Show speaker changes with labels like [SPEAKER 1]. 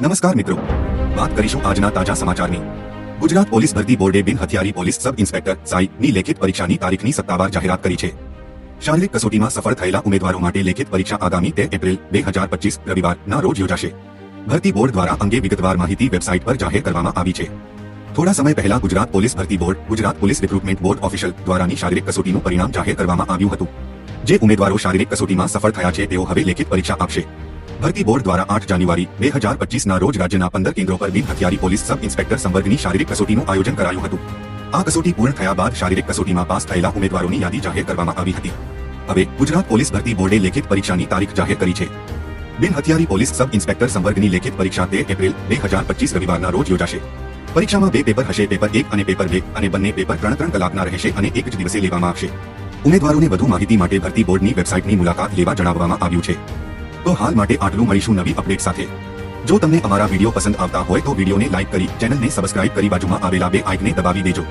[SPEAKER 1] નમસ્કાર મિત્રો, વાત કરીશું આજના તાજા સમાચારની। ગુજરાત પોલીસ ભરતી બોર્ડે બિન હથિયારી પોલીસ સબ ઇન્સ્પેક્ટર સાઈ લેખિત પરીક્ષાની તારીખની સત્તાવાર જાહેરાત કરી છે। શારીરિક કસોટીમાં સફળ થયેલા ઉમેદવારો માટે લેખિત પરીક્ષા આગામી 13 એપ્રિલ 2025 રવિવારના રોજ યોજાશે। ભરતી બોર્ડ દ્વારા અંગે વિગતવાર માહિતી વેબસાઇટ પર જાહેર કરવામાં આવી છે। થોડા સમય પહેલા ગુજરાત પોલીસ ભરતી board, Gujarat police recruitment board official દ્વારાની શારીરિક કસોટીનું પરિણામ જાહેર કરવામાં આવ્યું હતું। જે ઉમેદવારો શારીરિક કસોટીમાં સફળ થયા છે તેઓ હવે લેખિત પરીક્ષા આપશે। ભરતી બોર્ડ દ્વારા 8 જાન્યુઆરી 2025ના રોજ રાજ્યના 15 કેન્દ્રો પર બિન હથિયારી પોલીસ સબ ઇન્સ્પેક્ટર સંવર્ગની શારીરિક કસોટીનું આયોજન કરાયું હતું। આ કસોટી પૂર્ણ થયા બાદ શારીરિક કસોટીમાં પાસ થયેલા ઉમેદવારોની યાદી જાહેર કરવામાં આવી હતી। હવે ગુજરાત પોલીસ ભરતી બોર્ડે લેખિત પરીક્ષાની તારીખ જાહેર કરી છે। બિન હથિયારી પોલીસ સબ ઇન્સ્પેક્ટર સંવર્ગની લેખિત પરીક્ષા 13 એપ્રિલ 2025 રવિવારના રોજ યોજાશે। પરીક્ષામાં 2 પેપર હશે, પેપર 1 અને પેપર 2, અને બંને પેપર 3 કલાકના રહેશે અને એક જ દિવસે લેવામાં આવશે। ઉમેદવારોને વધુ માહિતી માટે ભરતી બોર્ડની વેબસાઇટની મુલાકાત લેવા જણાવવામાં આવ્યું છે। તો હાલ માટે આટલું, મળીશું નવી અપડેટ સાથે। જો તમને અમારા વિડીયો પસંદ આવતા હોય તો વિડીયોને લાઇક કરી, ચેનલને સબસ્ક્રાઇબ કરી બાજુમાં આવેલા બે આઇકને દબાવી દેજો।